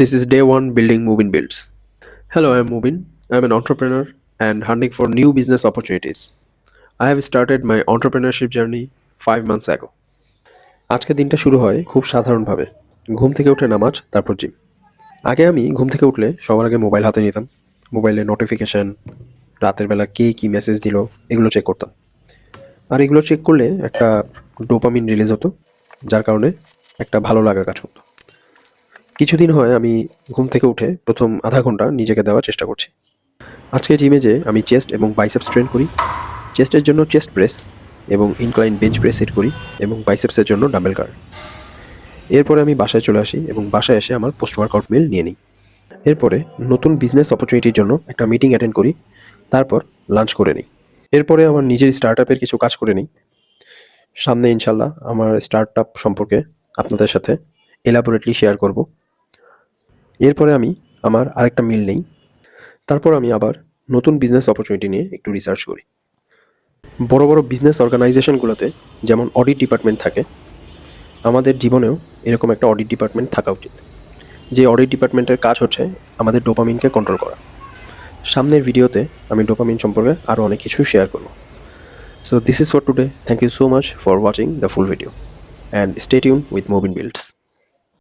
This is day one building Mubin Builds. Hello, I'm Mubin. I'm an entrepreneur and hunting for new business opportunities. I have started my entrepreneurship journey 5 months ago. আজকের দিনটা শুরু হয় খুব সাধারণভাবে। ঘুম থেকে উঠে নামাজ, তারপর জিম। আগে আমি ঘুম থেকে উঠলে সবার আগে মোবাইল হাতে নিতাম। মোবাইলে নোটিফিকেশন, রাতের বেলা কে কী মেসেজ দিল, এগুলো চেক করতাম। আর এগুলো চেক করলে একটা ডোপামিন রিলিজ হতো, যার কারণে একটা ভালো লাগা কাজ করতো। কিছুদিন হয় আমি ঘুম থেকে উঠে প্রথম আধা ঘন্টা নিজেকে দেওয়ার চেষ্টা করছি। আজকে জিমে যেয়ে আমি চেস্ট এবং বাইসেপস ট্রেন করি। চেস্টের জন্য চেস্ট প্রেস এবং ইনক্লাইন বেঞ্চ প্রেস সেট করি এবং বাইসেপসের জন্য ডাম্বেল কার্ল। এরপরে আমি বাসায় চলে আসি এবং বাসায় এসে আমার পোস্ট ওয়ার্কআউট মিল নিয়ে নিই। এরপরে নতুন বিজনেস অপরচুনিটির জন্য একটা মিটিং অ্যাটেন্ড করি, তারপর লাঞ্চ করে নিই। এরপরে আমার নিজের স্টার্টআপের কিছু কাজ করে নিই। সামনে ইনশাল্লাহ আমার স্টার্টআপ সম্পর্কে আপনাদের সাথে এলাবোরেটলি শেয়ার করব। এরপরে আমি আমার আরেকটা মিল নেই, তারপর আমি আবার নতুন বিজনেস অপরচুনিটি নিয়ে একটু রিসার্চ করি। বড় বড় বিজনেস অর্গানাইজেশনগুলোতে যেমন অডিট ডিপার্টমেন্ট থাকে, আমাদের জীবনেও এরকম একটা অডিট ডিপার্টমেন্ট থাকা উচিত। যে অডিট ডিপার্টমেন্টের কাজ হচ্ছে আমাদের ডোপামিনকে কন্ট্রোল করা। সামনের ভিডিওতে আমি ডোপামিন সম্পর্কে আরও অনেক কিছু শেয়ার করব। So this is for today. Thank you so much for watching the full video and stay tune with Mubin Builds.